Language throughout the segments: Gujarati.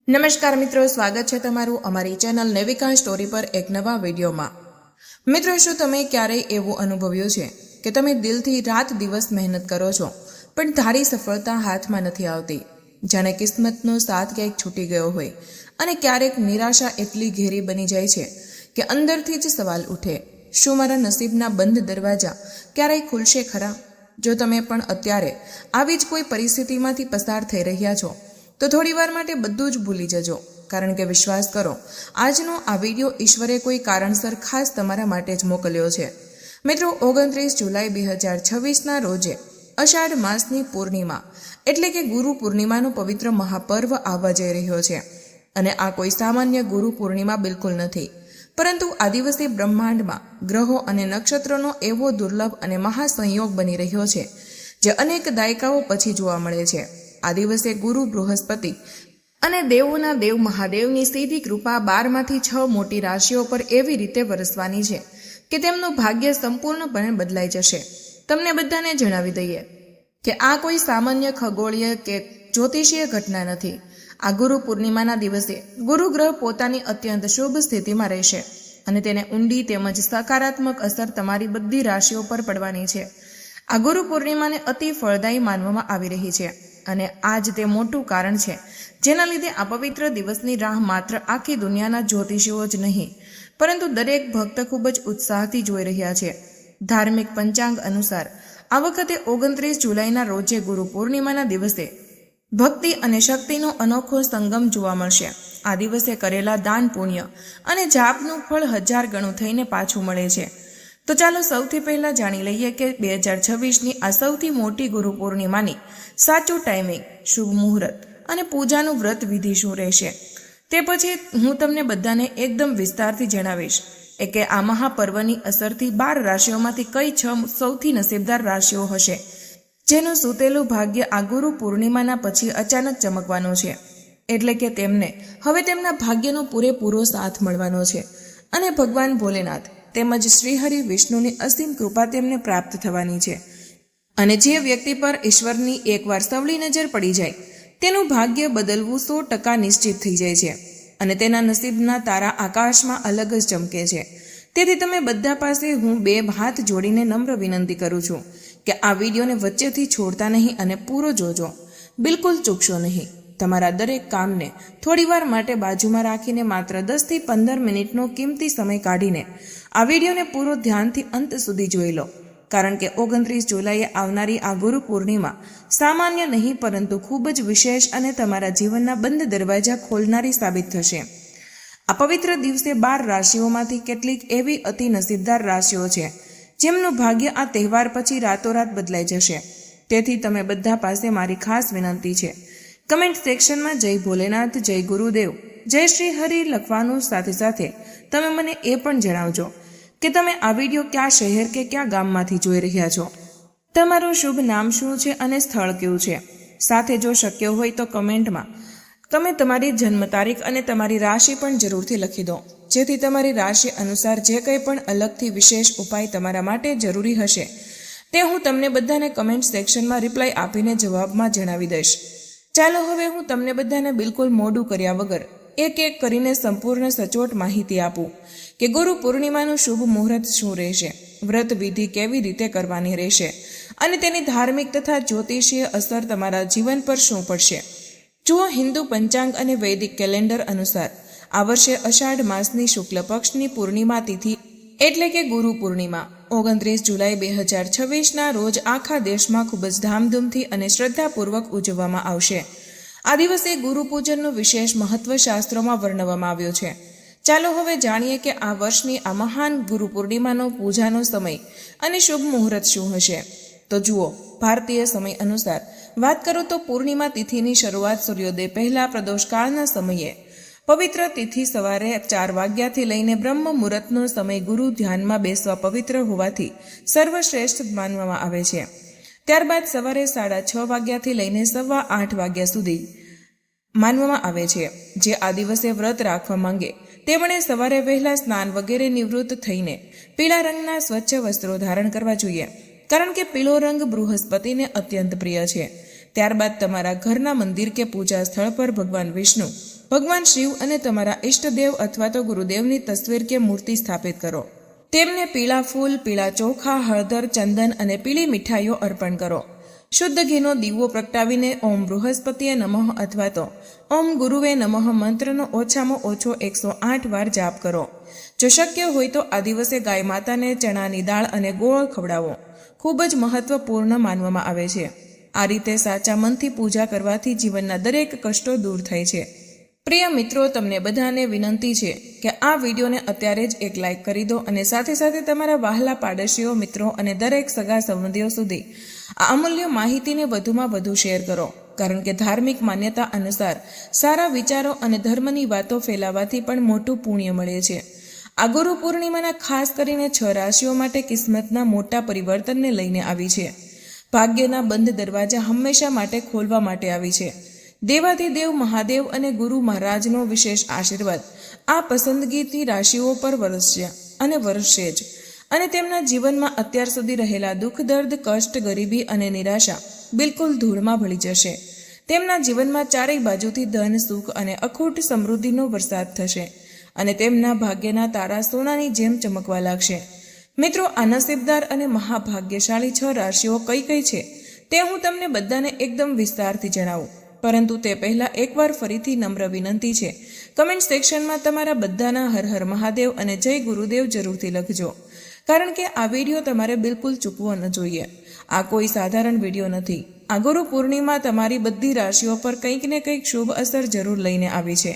નમસ્કાર મિત્રો, સ્વાગત છે તમારું અમારી ચેનલ નેવિકા સ્ટોરી પર એક નવા વિડીયોમાં। મિત્રો, શું તમે ક્યારેય એવું અનુભવ્યું છે કે તમે દિલથી રાત દિવસ મહેનત કરો છો પણ ધારી સફળતા હાથમાં નથી આવતી? જાણે કિસ્મતનો સાથ ક્યાંક છૂટી ગયો હોય અને ક્યારેક નિરાશા એટલી ઘેરી બની જાય છે કે અંદરથી જ સવાલ ઉઠે, શું મારા નસીબના બંધ દરવાજા ક્યારેય ખુલશે ખરા? જો તમે પણ અત્યારે આવી જ કોઈ પરિસ્થિતિમાંથી પસાર થઈ રહ્યા છો તો થોડી વાર માટે બધું જ ભૂલી જજો, કારણ કે વિશ્વાસ કરો, આજનો આ વિડીયો ઈશ્વરે કોઈ કારણસર ખાસ તમારા માટે જ મોકલ્યો છે। મિત્રો, 29 જુલાઈ 2026ના રોજે અષાઢ માસની પૂર્ણિમા એટલે કે ગુરુ પૂર્ણિમાનો પવિત્ર મહાપર્વ આવવા જઈ રહ્યો છે। અને આ કોઈ સામાન્ય ગુરુ પૂર્ણિમા બિલકુલ નથી, પરંતુ આ દિવસે બ્રહ્માંડમાં ગ્રહો અને નક્ષત્રોનો એવો દુર્લભ અને મહાસંયોગ બની રહ્યો છે જે અનેક દાયકાઓ પછી જોવા મળે છે। આ દિવસે ગુરુ બૃહસ્પતિ અને દેવોના દેવ મહાદેવની સીધી કૃપા 12માંથી 6 મોટી રાશિઓ પર એવી રીતે વરસવાની છે કે તેમનું ભાગ્ય સંપૂર્ણપણે બદલાઈ જશે। તમને બધાને જણાવી દઈએ કે આ કોઈ સામાન્ય ખગોળીય કે જ્યોતિષીય ઘટના નથી। આ ગુરુ પૂર્ણિમાના દિવસે ગુરુ ગ્રહ પોતાની અત્યંત શુભ સ્થિતિમાં રહેશે અને તેને ઊંડી તેમજ સકારાત્મક અસર તમારી બધી રાશિઓ પર પડવાની છે। આ ગુરુ પૂર્ણિમાને અતિ ફળદાયી માનવામાં આવી રહી છે અને આ જ તે મોટું કારણ છે જેના લીધે આ પવિત્ર દિવસની રાહ માત્ર આખી દુનિયાના જ્યોતિષીઓ જ નહીં, પરંતુ દરેક ભક્ત ખૂબ જ ઉત્સાહથી જોઈ રહ્યા છે। ધાર્મિક પંચાંગ અનુસાર આ વખતે 29 જુલાઈના રોજે ગુરુ પૂર્ણિમાના દિવસે ભક્તિ અને શક્તિનો અનોખો સંગમ જોવા મળશે। આ દિવસે કરેલા દાન, પુણ્ય અને જાપનું ફળ 1000 ગણું થઈને પાછું મળે છે। તો ચાલો સૌથી પહેલા જાણી લઈએ કે 2026ની આ સૌથી મોટી ગુરુ પૂર્ણિમાની સાચું ટાઈમિંગ, શુભ મુહૂર્ત અને પૂજાનું વ્રત વિધિ શું રહેશે। તે પછી હું તમને બધાને એકદમ વિસ્તારથી જણાવીશ કે આ મહાપર્વની અસરથી 12 રાશિઓમાંથી કઈ 6 સૌથી નસીબદાર રાશિઓ હશે જેનું સૂતેલું ભાગ્ય આ ગુરુ પૂર્ણિમાના પછી અચાનક ચમકવાનું છે। એટલે કે તેમને હવે તેમના ભાગ્યનો પૂરેપૂરો સાથ મળવાનો છે અને ભગવાન ભોલેનાથ તેમજ શ્રીહરિ વિષ્ણુની અસીમ કૃપા તેમને પ્રાપ્ત થવાની છે। અને જે વ્યક્તિ પર ઈશ્વરની એકવાર સવલી નજર પડી જાય તેનું ભાગ્ય બદલવું 100% નિશ્ચિત થઈ જાય છે અને તેના નસીબના તારા આકાશમાં અલગ જ ચમકે છે। તેથી તમે બધા પાસે હું 2 હાથ જોડીને નમ્ર વિનંતી કરું છું કે આ વિડીયોને વચ્ચેથી છોડતા નહીં અને પૂરો જોજો, બિલકુલ ચૂકશો નહીં। તમારા દરેક કામને થોડીવાર માટે બાજુમાં રાખીને માત્ર 10 થી 15 મિનિટનો કિંમતી સમય કાઢીને આ વિડીયોને પૂરો ધ્યાનથી અંત સુધી જોઈ લો, કારણ કે 29 જુલાઈએ આવનારી આ ગુરુ પૂર્ણિમા સામાન્ય નહીં પરંતુ ખૂબ જ વિશેષ અને તમારા જીવનના બંધ દરવાજા ખોલનારી સાબિત થશે। આ પવિત્ર દિવસે 12 રાશિઓમાંથી કેટલીક એવી અતિ નસીબદાર રાશિઓ છે જેમનું ભાગ્ય આ તહેવાર પછી રાતોરાત બદલાઈ જશે। તેથી તમે બધા પાસે મારી ખાસ વિનંતી છે, કમેન્ટ સેક્શનમાં જય ભોલેનાથ, જય ગુરુદેવ, જય શ્રી હરિ લખવાનું સાથે સાથે તમે મને એ પણ જણાવજો કે તમે આ વિડીયો કયા શહેર કે કયા ગામમાંથી જોઈ રહ્યા છો, તમારું શુભ નામ શું છે અને સ્થળ કયું છે। સાથે જો શક્ય હોય તો કમેન્ટમાં તમે તમારી જન્મ તારીખ અને તમારી રાશિ પણ જરૂરથી લખી દો, જેથી તમારી રાશિ અનુસાર જે કંઈ પણ અલગથી વિશેષ ઉપાય તમારા માટે જરૂરી હશે તે હું તમને બધાને કમેન્ટ સેક્શનમાં રિપ્લાય આપીને જવાબમાં જણાવી દઈશ। ચાલો હવે હું તમને બધાને બિલકુલ મોડું કર્યા વગર એક એક કરીને સંપૂર્ણ સચોટ માહિતી આપું કે ગુરુ પૂર્ણિમાનું શુભ મુહૂર્ત શું રહેશે, વ્રત વિધિ કેવી રીતે કરવાની રહેશે અને તેની ધાર્મિક તથા જ્યોતિષીય અસર તમારા જીવન પર શું પડશે। જુઓ, હિન્દુ પંચાંગ અને વૈદિક કેલેન્ડર અનુસાર આ વર્ષે અષાઢ માસની શુક્લ પક્ષની પૂર્ણિમા તિથિ એટલે કે ગુરુ પૂર્ણિમા 29 જુલાઈ 2026ના રોજ આખા દેશમાં ખૂબ જ ધામધૂમથી અને શ્રદ્ધાપૂર્વક ઉજવવામાં આવશે। આ દિવસે ગુરુ પૂજનનું વિશેષ મહત્વ શાસ્ત્રોમાં વર્ણવવામાં આવ્યું છે। ચાલો હવે જાણીએ કે આ વર્ષની આ મહાન ગુરુ પૂર્ણિમાનો પૂજાનો સમય અને શુભ મુહૂર્ત શું હશે। તો જુઓ, ભારતીય સમય અનુસાર વાત કરું તો પૂર્ણિમા તિથિની શરૂઆત સૂર્યોદય પહેલા પ્રદોષકાળના સમયે પવિત્ર તિથિ સવારે 4 વાગ્યાથી લઈને બ્રહ્મ મુહૂર્તનો સમય ગુરુ ધ્યાનમાં બેસવા પવિત્ર હોવાથી સર્વશ્રેષ્ઠ માનવામાં આવે છે। ત્યારબાદ સવારે 6:30 વાગ્યાથી લઈને 8:15 વાગ્યા સુધી માનવામાં આવે છે। જે આ દિવસે વ્રત રાખવા માંગે તેમણે સવારે વહેલા સ્નાન વગેરે નિવૃત્ત થઈને પીળા રંગના સ્વચ્છ વસ્ત્રો ધારણ કરવા જોઈએ, કારણ કે પીળો રંગ બૃહસ્પતિને અત્યંત પ્રિય છે। ત્યારબાદ તમારા ઘરના મંદિર કે પૂજા સ્થળ પર ભગવાન વિષ્ણુ, ભગવાન શિવ અને તમારા ઈષ્ટદેવ અથવા તો ગુરુદેવની તસવીર કે મૂર્તિ સ્થાપિત કરો. તેમને પીળા ફૂલ, પીળા ચોખા, હળદર, ચંદન અને પીળી મીઠાઈઓ અર્પણ કરો. શુદ્ધ ઘીનો દીવો પ્રગટાવીને ઓમ બૃહસ્પતિએ નમઃ અથવા તો ઓમ ગુરુવે નમઃ મંત્રનો ઓછામાં ઓછો 108 વાર જાપ કરો. જો શક્ય હોય તો આ દિવસે ગાય માતાને ચણાની દાળ અને ગોળ ખવડાવો. ખૂબ જ મહત્વપૂર્ણ માનવામાં આવે છે. આ રીતે સાચા મનથી પૂજા કરવાથી જીવનના દરેક કષ્ટો દૂર થાય છે. પ્રિય મિત્રો, તમને બધાને વિનંતી છે કે આ વિડીયોને અત્યારે જ એક લાઇક કરી દો અને સાથે સાથે તમારા વહાલા પાડોશીઓ, મિત્રો અને દરેક સગા સંબંધીઓ સુધી આ અમૂલ્ય માહિતીને વધુમાં વધુ શેર કરો. કારણ કે ધાર્મિક માન્યતા અનુસાર સારા વિચારો અને ધર્મની વાતો ફેલાવવાથી પણ મોટું પુણ્ય મળે છે. આ ગુરુ પૂર્ણિમાના ખાસ કરીને 6 રાશિઓ માટે કિસ્મતના મોટા પરિવર્તનને લઈને આવી છે. ભાગ્યના બંધ દરવાજા હંમેશા માટે ખોલવા માટે આવી છે. દેવાધિદેવ મહાદેવ અને ગુરુ મહારાજનો વિશેષ આશીર્વાદ આ પસંદગીની રાશિઓ પર વરસશે અને વરસશે જ. અને તેમના જીવનમાં અત્યાર સુધી રહેલા દુઃખ, દર્દ, કષ્ટ, ગરીબી અને નિરાશા બિલકુલ ધૂળમાં ભળી જશે. તેમના જીવનમાં ચારેય બાજુથી ધન, સુખ અને અખૂટ સમૃદ્ધિનો વરસાદ થશે અને તેમના ભાગ્યના તારા સોનાની જેમ ચમકવા લાગશે. મિત્રો, આ નસીબદાર અને મહાભાગ્યશાળી 6 રાશિઓ કઈ કઈ છે તે હું તમને બધાને એકદમ વિસ્તારથી જણાવું. પરંતુ તે પહેલાં એકવાર ફરીથી નમ્ર વિનંતી છે, કમેન્ટ સેક્શનમાં તમારા બધાના હર હર મહાદેવ અને જય ગુરુદેવ જરૂરથી લખજો. કારણ કે આ વિડીયો તમારે બિલકુલ ચૂકવો ન જોઈએ. આ કોઈ સાધારણ વિડીયો નથી. આ ગુરુ પૂર્ણિમા તમારી બધી રાશિઓ પર કંઈક ને કંઈક શુભ અસર જરૂર લઈને આવી છે.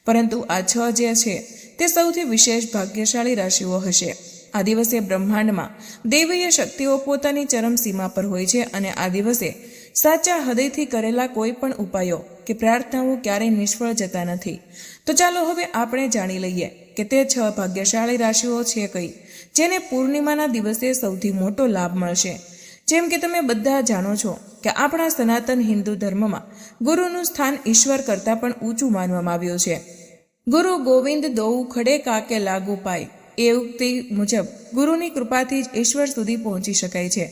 પરંતુ આ 6 જે છે તે સૌથી વિશેષ ભાગ્યશાળી રાશિઓ હશે. આ દિવસે બ્રહ્માંડમાં દૈવીય શક્તિઓ પોતાની ચરમસીમા પર હોય છે અને આ દિવસે સાચા હૃદયથી કરેલા કોઈ પણ ઉપાયો કે પ્રાર્થનાઓ ક્યારેય નિષ્ફળ જતા નથી. તો ચાલો હવે આપણે જાણી લઈએ કે તે 6 ભાગ્યશાળી રાશિઓ છે કઈ, જેને પૂર્ણિમાના દિવસે સૌથી મોટો લાભ મળશે. જેમ કે તમે બધા જાણો છો કે આપણા સનાતન હિન્દુ ધર્મમાં ગુરુનું સ્થાન ઈશ્વર કરતાં પણ ઊંચું માનવામાં આવ્યું છે. ગુરુ ગોવિંદ દોઉ ખડે કાકે લાગુ પાય એ ઉક્તિ મુજબ ગુરુની કૃપાથી જ ઈશ્વર સુધી પહોંચી શકાય છે.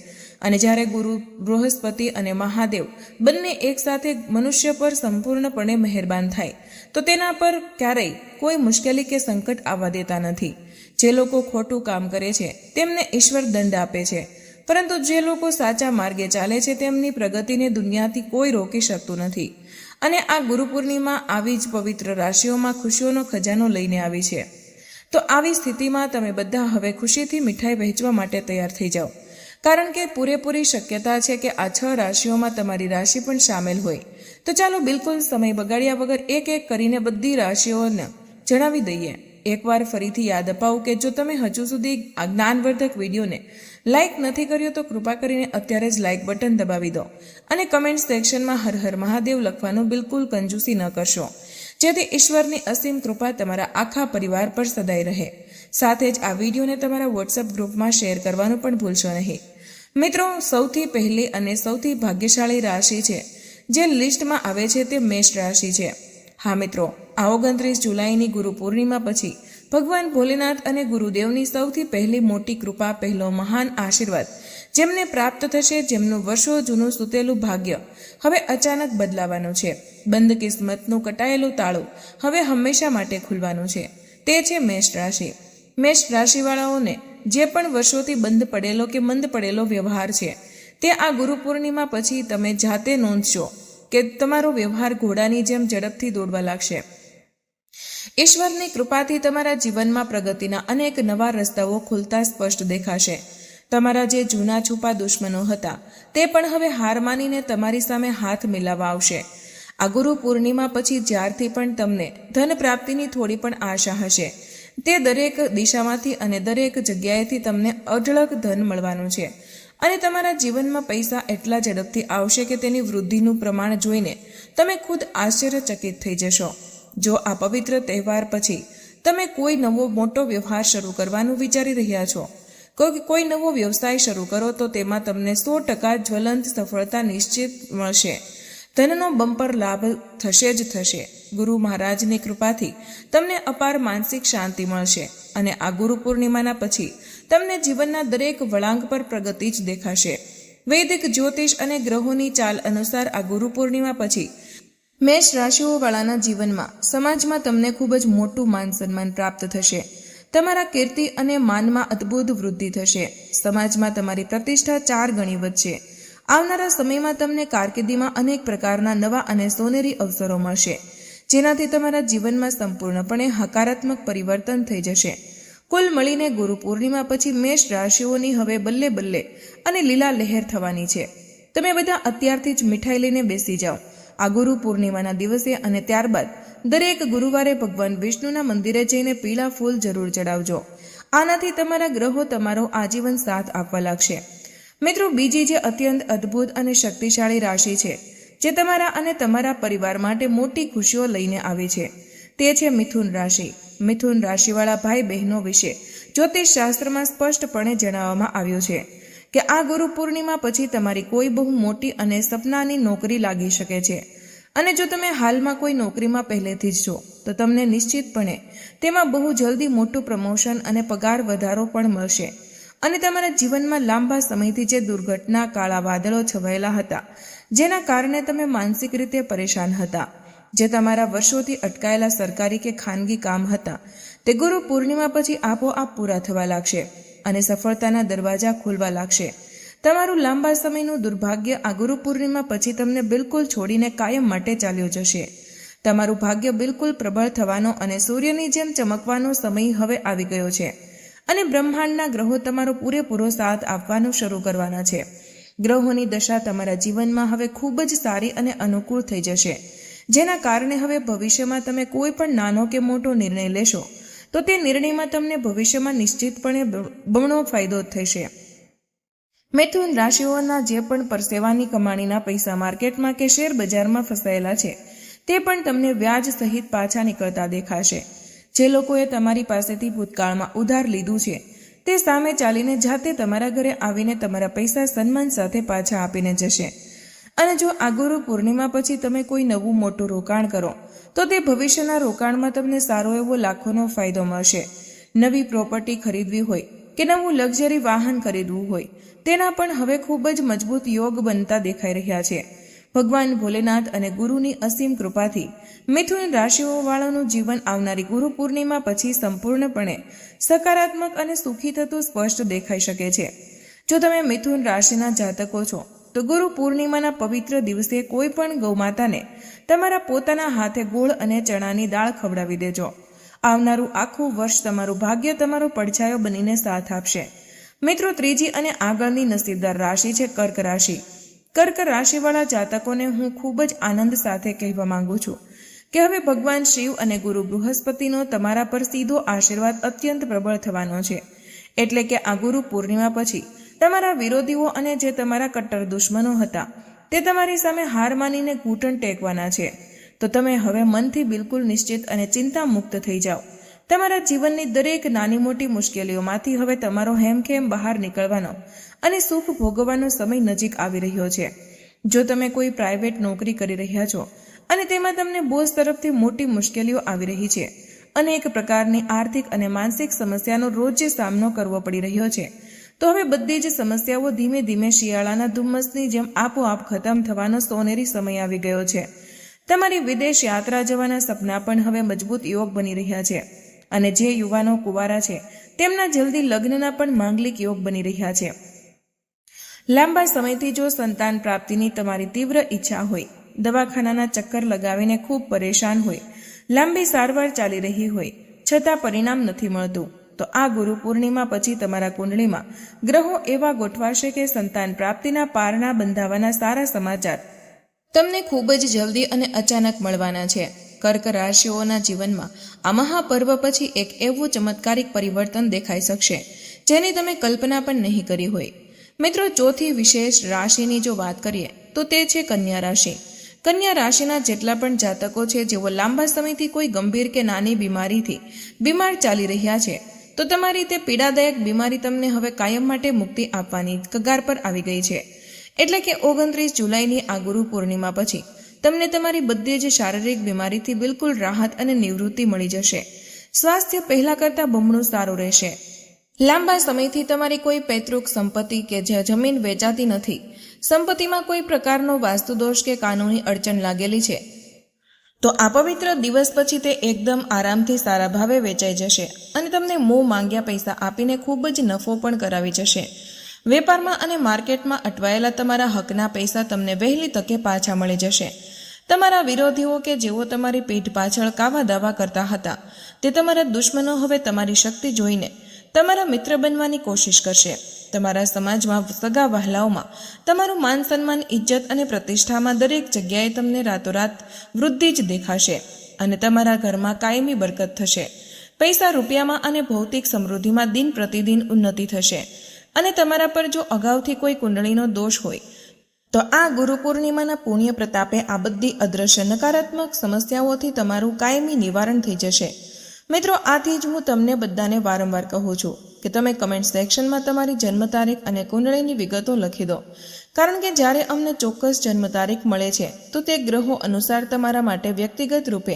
અને જ્યારે ગુરુ બૃહસ્પતિ અને મહાદેવ બંને એકસાથે મનુષ્ય પર સંપૂર્ણપણે મહેરબાન થાય તો તેના પર ક્યારેય કોઈ મુશ્કેલી કે સંકટ આવવા દેતા નથી. જે લોકો ખોટું કામ કરે છે તેમને ઈશ્વર દંડ આપે છે, પરંતુ જે લોકો સાચા માર્ગે ચાલે છે તેમની પ્રગતિને દુનિયાથી કોઈ રોકી શકતું નથી. અને આ ગુરુ પૂર્ણિમા આવી જ પવિત્ર રાશિઓમાં ખુશીઓનો ખજાનો લઈને આવી છે. તો આવી સ્થિતિમાં તમે બધા હવે ખુશીથી મીઠાઈ વહેંચવા માટે તૈયાર થઈ જાઓ. કારણ કે પૂરેપૂરી શક્યતા છે કે આ 6 રાશિઓમાં તમારી રાશિ પણ સામેલ હોય. તો ચાલો બિલકુલ સમય બગાડ્યા વગર એક એક કરીને બધી રાશિઓને જણાવી દઈએ. એકવાર ફરીથી યાદ અપાવું કે જો તમે હજુ સુધી આ જ્ઞાનવર્ધક વિડીયોને લાઇક નથી કર્યો તો કૃપા કરીને અત્યારે જ લાઇક બટન દબાવી દો અને કમેન્ટ સેક્શનમાં હર હર મહાદેવ લખવાનું બિલકુલ કંજૂસી ન કરશો, જેથી ઈશ્વરની અસીમ કૃપા તમારા આખા પરિવાર પર સદાય રહે. સાથે જ આ વિડીયોને તમારા વોટ્સઅપ ગ્રુપમાં શેર કરવાનું પણ ભૂલશો નહીં. મિત્રો, સૌથી પહેલી અને સૌથી ભાગ્યશાળી રાશિ છે જે લિસ્ટમાં આવે છે તે મેષ રાશિ છે. હા મિત્રો, આ 29 જુલાઈની ગુરુ પૂર્ણિમા પછી ભગવાન ભોલેનાથ અને ગુરુદેવની સૌથી પહેલી મોટી કૃપા, પહેલો મહાન આશીર્વાદ જેમને પ્રાપ્ત થશે, જેમનું વર્ષો જૂનું સૂતેલું ભાગ્ય હવે અચાનક બદલાવાનું છે. બંધ કિસ્મતનું કટાયેલું તાળું હવે હંમેશા માટે ખુલવાનું છે. તે છે મેષ રાશિ. મેષ રાશિવાળાઓને જે પણ વર્ષોથી બંધ પડેલો કે મંદ પડેલો વ્યવહાર છે તે આ ગુરુ પૂર્ણિમા પછી તમે જાતે નોંધશો કે તમારો વ્યવહાર ઘોડાની જેમ ઝડપથી દોડવા લાગશે. ઈશ્વરની કૃપાથી તમારા જીવનમાં પ્રગતિના અનેક નવા રસ્તાઓ ખુલતા સ્પષ્ટ દેખાશે. તમારા જે જૂના છુપા દુશ્મનો હતા તે પણ હવે હાર માનીને તમારી સામે હાથ મિલાવવા આવશે. આ ગુરુ પૂર્ણિમા પછી જ્યારથી પણ તમને ધન પ્રાપ્તિની થોડી પણ આશા હશે તે દરેક દિશામાંથી અને દરેક જગ્યાએથી તમને અઢળક ધન મળવાનું છે. અને તમારા જીવનમાં પૈસા એટલા ઝડપથી આવશે કે તેની વૃદ્ધિનું પ્રમાણ જોઈને તમે ખુદ આશ્ચર્યચકિત થઈ જશો. જો આ પવિત્ર તહેવાર પછી તમે કોઈ નવો મોટો વ્યવહાર શરૂ કરવાનું વિચારી રહ્યા છો, કોઈ નવો વ્યવસાય શરૂ કરો તો તેમાં તમને 100% જ્વલંત સફળતા નિશ્ચિત મળશે. ધનનો બમ્પર લાભ થશે જ થશે. ગુરુ મહારાજની કૃપાથી તમને અપાર માનસિક શાંતિ મળશે અને આ ગુરુ પૂર્ણિમાના પછી તમને જીવનના દરેક વળાંક પર પ્રગતિ જ દેખાશે. વૈદિક જ્યોતિષ અને ગ્રહોની ચાલ અનુસાર આ ગુરુ પૂર્ણિમા પછી મેષ રાશિઓવાળાના જીવનમાં સમાજમાં તમને ખૂબ જ મોટું માન સન્માન પ્રાપ્ત થશે. તમારા કીર્તિ અને માનમાં અદ્ભુત વૃદ્ધિ થશે. સમાજમાં તમારી પ્રતિષ્ઠા 4 ગણી વધશે. આવનારા સમયમાં તમને કારકિર્દીમાં અનેક પ્રકારના નવા અને સોનેરી અવસરો મળશે, જેનાથી તમારા જીવનમાં સંપૂર્ણપણે હકારાત્મક પરિવર્તન થઈ જશે. કુલ મળીને ગુરુ પૂર્ણિમા પછી મેષ રાશિઓની હવે બલ્લે બલ્લે અને લીલા લહેર થવાની છે. તમે બધા અત્યારથી જ મીઠાઈ લઈને બેસી જાઓ આ ગુરુ પૂર્ણિમાના દિવસે, અને ત્યારબાદ દરેક ગુરુવારે ભગવાન વિષ્ણુના મંદિરે જઈને પીળા ફૂલ જરૂર ચડાવજો. આનાથી તમારા ગ્રહો તમારો આજીવન સાથ આપવા લાગશે. મિત્રો, બીજી જે અત્યંત અદ્ભુત અને શક્તિશાળી રાશિ છે, જે તમારા અને તમારા પરિવાર માટે મોટી ખુશીઓ લઈને આવે છે, તે છે મિથુન રાશિ. મિથુન રાશિવાળા ભાઈ બહેનો વિશે જ્યોતિષ શાસ્ત્રમાં સ્પષ્ટપણે જણાવવામાં આવ્યું છે કે આ ગુરુ પૂર્ણિમા પછી તમારી કોઈ બહુ મોટી અને સપનાની નોકરી લાગી શકે છે. અને જો તમે હાલમાં કોઈ નોકરીમાં પહેલેથી જ છો તો તમને નિશ્ચિતપણે તેમાં બહુ જલ્દી મોટું પ્રમોશન અને પગાર વધારો પણ મળશે. અને તમારા જીવનમાં લાંબા સમયથી જે દુર્ઘટના, કાળા વાદળો છવાયેલા હતા, જેના કારણે તમે માનસિક રીતે પરેશાન હતા, જે તમારા વર્ષોથી અટકાયેલા સરકારી કે ખાનગી કામ હતા, તે ગુરુ પૂર્ણિમા પછી આપોઆપ પૂરા થવા લાગશે અને સફળતાના દરવાજા ખુલવા લાગશે. તમારું લાંબા સમયનું દુર્ભાગ્ય આ ગુરુ પૂર્ણિમા પછી તમને બિલકુલ છોડીને કાયમ માટે ચાલ્યો જશે. તમારું ભાગ્ય બિલકુલ પ્રબળ થવાનો અને સૂર્યની જેમ ચમકવાનો સમય હવે આવી ગયો છે. અને બ્રહ્માંડના ગ્રહો તમારો પૂરેપૂરો સાથ આપવાનું શરૂ કરવાના છે. ગ્રહોની દશા તમારા જીવનમાં હવે ખૂબ જ સારી અને અનુકૂળ થઈ જશે, જેના કારણે હવે ભવિષ્યમાં તમે કોઈ પણ નાનો કે મોટો નિર્ણય લેશો તો તે નિર્ણયમાં તમને ભવિષ્યમાં નિશ્ચિતપણે બમણો ફાયદો થશે. મિથુન રાશિઓના જે પણ પરસેવાની કમાણીના પૈસા માર્કેટમાં કે શેર બજારમાં ફસાયેલા છે, તે પણ તમને વ્યાજ સહિત પાછા નીકળતા દેખાશે. જે લોકોએ તમારી પાસેથી ભૂતકાળમાં ઉધાર લીધું છે, તે સામે ચાલીને જાતે તમારા ઘરે આવીને તમારા પૈસા સન્માન સાથે પાછા આપીને જશે. અને જો આ ગુરુ પૂર્ણિમા પછી તમે કોઈ નવું મોટું રોકાણ કરો તો તે ભવિષ્યના રોકાણમાં તમને સારો એવો લાખોનો ફાયદો મળશે. નવી પ્રોપર્ટી ખરીદવી હોય કે નવું લક્ઝરી વાહન ખરીદવું હોય, તેના પણ હવે ખૂબ જ મજબૂત યોગ બનતા દેખાઈ રહ્યા છે. ભગવાન ભોલેનાથ અને ગુરુની અસીમ કૃપાથી મિથુન રાશિઓવાળાનું જીવન આવનારી ગુરુ પૂર્ણિમા પછી સંપૂર્ણપણે સકારાત્મક અને સુખી થતું સ્પષ્ટ દેખાઈ શકે છે. જો તમે મિથુન રાશિના જાતકો છો તો ગુરુ પૂર્ણિમાના પવિત્ર દિવસે કોઈ પણ ગૌમાતાને તમારા પોતાના હાથે ગોળ અને ચણાની દાળ ખવડાવી દેજો. આવનારું આખું વર્ષ તમારું ભાગ્ય તમારો પડછાયો બનીને સાથ આપશે. મિત્રો, ત્રીજી અને આગળની નસીબદાર રાશિ છે કર્ક રાશિ. કર્ક રાશિવાળા જાતકોને હું ખૂબ જ આનંદ સાથે કહેવા માંગુ છું કે હવે ભગવાન શિવ અને ગુરુ બૃહસ્પતિનો તમારા પર સીધો આશીર્વાદ અત્યંત પ્રબળ થવાનો છે. એટલે કે આ ગુરુ પૂર્ણિમા પછી તમારા વિરોધીઓ અને જે તમારા કટ્ટર દુશ્મનો હતા, તે તમારી સામે હાર માનીને ઘૂંટણ ટેકવાના છે. તો તમે હવે મનથી બિલકુલ નિશ્ચિત અને ચિંતા મુક્ત થઈ જાઓ. તમારા જીવનની દરેક નાની મોટી મુશ્કેલીઓમાંથી હવે તમારો હેમખેમ બહાર નીકળવાનો અને સુખ ભોગવવાનો સમય નજીક આવી રહ્યો છે. જો તમે કોઈ પ્રાઇવેટ નોકરી કરી રહ્યા છો અને તેમાં તમને બોસ તરફથી મોટી મુશ્કેલીઓ આવી રહી છે, અનેક પ્રકારની આર્થિક અને માનસિક સમસ્યાનો રોજ સામનો કરવો પડી રહ્યો છે, તો હવે બધી જ સમસ્યાઓ ધીમે ધીમે શિયાળાના ધુમ્મસની જેમ આપોઆપ ખતમ થવાનો સોનેરી સમય આવી ગયો છે. તમારી વિદેશ યાત્રા જવાના સપના પણ હવે મજબૂત યોગ બની રહ્યા છે. અને જે યુવાનો કુંવારા છે, તેમના જલ્દી લગ્નના પણ માંગલિક યોગ બની રહ્યા છે. લાંબા સમયથી જો સંતાન પ્રાપ્તિની તમારી તીવ્ર ઈચ્છા હોય, દવાખાનાના ચક્કર લગાવીને ખૂબ પરેશાન હોય, લાંબી સારવાર ચાલી રહી હોય, છતાં પરિણામ નથી મળતું, તો આ ગુરુ પૂર્ણિમા પછી તમારા કુંડળીમાં ગ્રહો એવા ગોઠવાશે કે સંતાન પ્રાપ્તિના પારણા બંધાવાના સારા સમાચાર તમને ખૂબ જ જલ્દી અને અચાનક મળવાના છે. કર્ક રાશિઓના જીવનમાં આ મહાપર્વ પછી એક એવું ચમત્કારિક પરિવર્તન દેખાઈ શકશે જેની તમે કલ્પના પણ નહીં કરી હોય. મિત્રો, ચોથી વિશેષ રાશિની જો વાત કરીએ તો તે છે કન્યા રાશિ. કન્યા રાશિના જેટલા પણ જાતકો છે જેઓ લાંબા સમયથી કોઈ ગંભીર કે નાની બીમારીથી બીમાર ચાલી રહ્યા છે, તો તમારી તે પીડાદાયક બીમારી તમને હવે કાયમ માટે મુક્તિ આપવાની કગાર પર આવી ગઈ છે. એટલે કે 29 જુલાઈની આ ગુરુ પૂર્ણિમા પછી તમને તમારી બધી જ શારીરિક બીમારીથી બિલકુલ રાહત અને નિવૃત્તિ મળી જશે. સ્વાસ્થ્ય પહેલા કરતાં બમણું સારું રહેશે. લાંબા સમયથી તમારી કોઈ પૈતૃક સંપત્તિ કે જે જમીન વેચાતી નથી, સંપત્તિમાં કોઈ પ્રકારનો વાસ્તુદોષ કે કાનૂની અડચણ લાગેલી છે, તો આ પવિત્ર દિવસ પછી તે એકદમ આરામથી સારા ભાવે વેચાઈ જશે અને તમને મોં માંગ્યા પૈસા આપીને ખૂબ જ નફો પણ કરાવી જશે. વેપારમાં અને માર્કેટમાં અટવાયેલા તમારા હકના પૈસા તમને વહેલી તકે પાછા મળી જશે. તમારા વિરોધીઓ કે જેઓ તમારી પીઠ પાછળ કાવા દાવા કરતા હતા, તે તમારા દુશ્મનો હવે તમારી શક્તિ જોઈને તમારા મિત્ર બનવાની કોશિશ કરશે. તમારા સમાજમાં સગા વહાલાઓમાં તમારું માન સન્માન, ઇજ્જત અને પ્રતિષ્ઠામાં દરેક જગ્યાએ તમને રાતોરાત વૃદ્ધિ જ દેખાશે અને તમારા ઘરમાં કાયમી બરકત થશે. પૈસા, રૂપિયામાં અને ભૌતિક સમૃદ્ધિમાં દિન પ્રતિદિન ઉન્નતિ થશે. અને તમારા પર જો અગાઉથી કોઈ કુંડળીનો દોષ હોય તો આ ગુરુ પૂર્ણિમાના પુણ્ય પ્રતાપે આ બધી અદ્રશ્ય નકારાત્મક સમસ્યાઓથી તમારું કાયમી નિવારણ થઈ જશે. મિત્રો, આથી જ હું તમને બધાને વારંવાર કહું છું કે તમે કમેન્ટ સેક્શનમાં તમારી જન્મ તારીખ અને કુંડળીની વિગતો લખી દો, કારણ કે જ્યારે અમને ચોક્કસ જન્મ તારીખ મળે છે તો તે ગ્રહો અનુસાર તમારા માટે વ્યક્તિગત રૂપે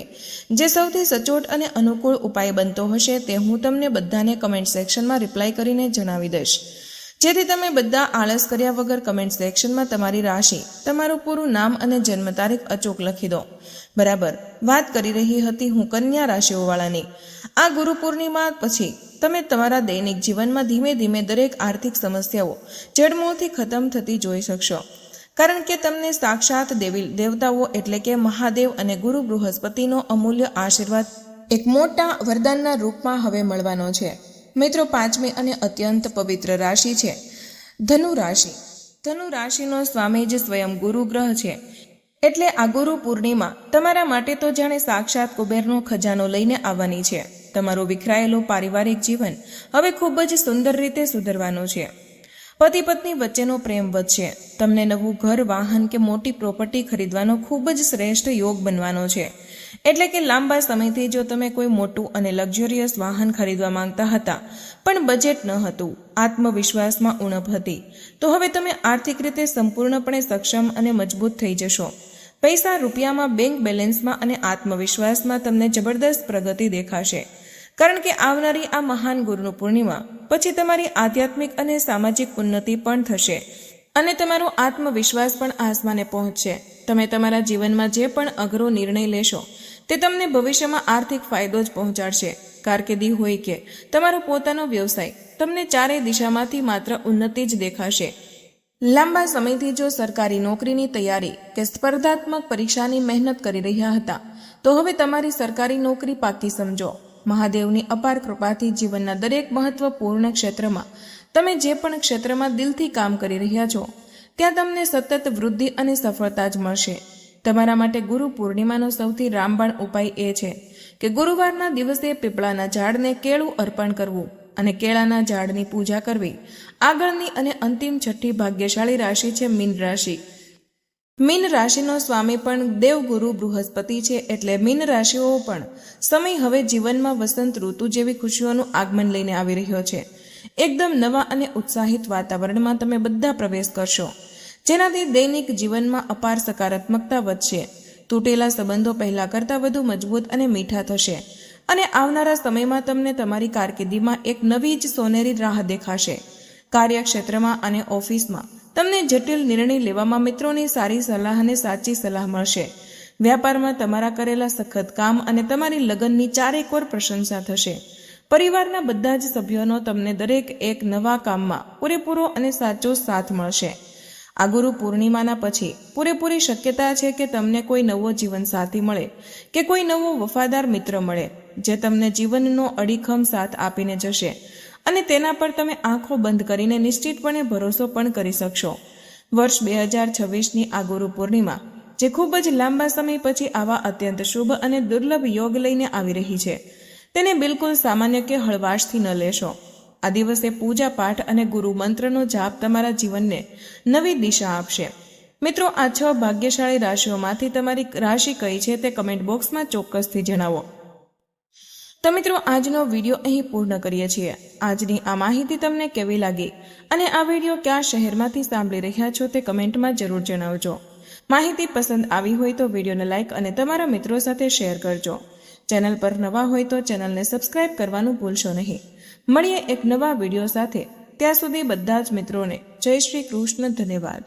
જે સૌથી સચોટ અને અનુકૂળ ઉપાય બનતો હશે તે હું તમને બધાને કમેન્ટ સેક્શનમાં રિપ્લાય કરીને જણાવી દઈશ, જેથી તમે બધા આળસ કર્યા વગર કમેન્ટ સેક્શનમાં તમારી રાશિ, તમારું પૂરું નામ અને જન્મ તારીખ અચૂક લખી દો. બરાબર, વાત કરી રહી હતી હું કન્યા રાશિઓવાળાની. આ ગુરુ પૂર્ણિમા પછી તમે તમારા દૈનિક જીવનમાં ધીમે ધીમે દરેક આર્થિક સમસ્યાઓ જડમૂળથી ખતમ થતી જોઈ શકશો, કારણ કે તમને સાક્ષાત દેવતાઓ એટલે કે મહાદેવ અને ગુરુ બૃહસ્પતિનો અમૂલ્ય આશીર્વાદ એક મોટા વરદાનના રૂપમાં હવે મળવાનો છે. મિત્રો, 5મી અને અત્યંત પવિત્ર રાશિ છે ધનુ રાશિ. ધનુ રાશિનો સ્વામી જ સ્વયં ગુરુ ગ્રહ છે, એટલે આ ગુરુ પૂર્ણિમા તમારા માટે તો જાણે સાક્ષાત કુબેરનો ખજાનો લઈને આવવાની છે. તમારું વિખરાયેલું પારિવારિક જીવન હવે ખૂબ જ સુંદર રીતે સુધરવાનું છે. પતિ પત્ની વચ્ચેનો પ્રેમ વધશે. તમને નવું ઘર, વાહન કે મોટી પ્રોપર્ટી ખરીદવાનો ખૂબ જ શ્રેષ્ઠ યોગ બનવાનો છે. એટલે કે લાંબા સમયથી જો તમે કોઈ મોટું અને લક્ઝરિયસ વાહન ખરીદવા માંગતા હતા પણ બજેટ ન હતું, આત્મવિશ્વાસમાં ઉણપ હતી, તો હવે તમે આર્થિક રીતે સંપૂર્ણપણે સક્ષમ અને મજબૂત થઈ જશો. પૈસા, રૂપિયામાં, બેંક બેલેન્સમાં અને આત્મવિશ્વાસમાં તમને જબરદસ્ત પ્રગતિ દેખાશે, કારણ કે આવનારી આ મહાન ગુરુ પૂર્ણિમા પછી તમારી આધ્યાત્મિક અને સામાજિક ઉન્નતિ પણ થશે અને તમારો આત્મવિશ્વાસ પણ આસમાને પહોંચશે. તમે તમારા જીવનમાં જે પણ અઘરો નિર્ણય લેશો તે તમને ભવિષ્યમાં આર્થિક ફાયદો જ પહોંચાડશે. કારકિર્દી હોય કે તમારો પોતાનો વ્યવસાય, તમને ચારેય દિશામાંથી માત્ર ઉન્નતિ જ દેખાશે. લાંબા સમયથી જો સરકારી નોકરીની તૈયારી કે સ્પર્ધાત્મક પરીક્ષાની મહેનત કરી રહ્યા હતા તો હવે તમારી સરકારી નોકરી પાકી સમજો. મહાદેવની અપાર કૃપાથી જીવનના દરેક મહત્વપૂર્ણ ક્ષેત્રમાં તમે જે પણ ક્ષેત્રમાં દિલથી કામ કરી રહ્યા છો ત્યાં તમને સતત વૃદ્ધિ અને સફળતા જ મળશે. તમારા માટે ગુરુ પૂર્ણિમાનો સૌથી રામબાણ ઉપાય એ છે કે ગુરુવારના દિવસે પીપળાના ઝાડને કેળું અર્પણ કરવું અને કેળાના ઝાડની પૂજા કરવી. આગળની અને અંતિમ છઠ્ઠી ભાગ્યશાળી રાશિ છે મીન રાશિ. મીન રાશિનો સ્વામી પણ દેવગુરુ બૃહસ્પતિ છે, એટલે મીન રાશિઓ પણ સમય હવે જીવનમાં વસંત ઋતુ જેવી ખુશીઓનું આગમન લઈને આવી રહ્યો છે. એકદમ નવા અને ઉત્સાહિત વાતાવરણમાં તમે બધા પ્રવેશ કરશો, જેનાથી દૈનિક જીવનમાં અપાર સકારાત્મકતા વધશે. તૂટેલા સંબંધો પહેલા કરતાં વધુ મજબૂત અને મીઠા થશે અને આવનારા સમયમાં તમને તમારી કારકિર્દીમાં એક નવી જ સોનેરી રાહ દેખાશે. કાર્યક્ષેત્રમાં અને ઓફિસમાં તમને જટિલ નિર્ણય લેવામાં મિત્રોની સારી સલાહ અને સાચી સલાહ મળશે. વ્યાપારમાં તમારા કરેલા સખત કામ અને તમારી લગનની ચારેકોર પ્રશંસા થશે. પરિવારના બધા જ સભ્યોનો તમને દરેક એક નવા કામમાં પૂરેપૂરો અને સાચો સાથ મળશે. આ ગુરુ પૂર્ણિમાના પછી પૂરેપૂરી શક્યતા છે કે તમને કોઈ નવો જીવનસાથી મળે કે કોઈ નવો વફાદાર મિત્ર મળે, જે તમને જીવનનો અડીખમ સાથ આપીને જશે અને તેના પર તમે આંખો બંધ કરીને નિશ્ચિતપણે ભરોસો પણ કરી શકશો. વર્ષ 2026ની આ ગુરુ પૂર્ણિમા જે ખૂબ જ લાંબા સમય પછી આવા અત્યંત શુભ અને દુર્લભ યોગ લઈને આવી રહી છે, તેને બિલકુલ સામાન્ય કે હળવાશથી ન લેશો. આ દિવસે પૂજા પાઠ અને ગુરુ મંત્રનો જાપ તમારા જીવનને નવી દિશા આપશે. મિત્રો, આ 6 ભાગ્યશાળી રાશિઓમાંથી તમારી રાશિ કઈ છે તે કમેન્ટ બોક્સમાં ચોક્કસથી જણાવો. તો મિત્રો, આજનો વિડીયો અહીં પૂર્ણ કરીએ છીએ. આજની આ માહિતી તમને કેવી લાગી અને આ વિડીયો કયા શહેરમાંથી સાંભળી રહ્યા છો તે કમેન્ટમાં જરૂર જણાવજો. માહિતી પસંદ આવી હોય તો વિડીયોને લાઇક અને તમારા મિત્રો સાથે શેર કરજો. ચેનલ પર નવા હોય તો ચેનલને સબસ્ક્રાઇબ કરવાનું ભૂલશો નહીં. મળીએ એક નવા વિડીયો સાથે. ત્યાં સુધી બધા જ મિત્રોને જય શ્રી કૃષ્ણ. ધન્યવાદ.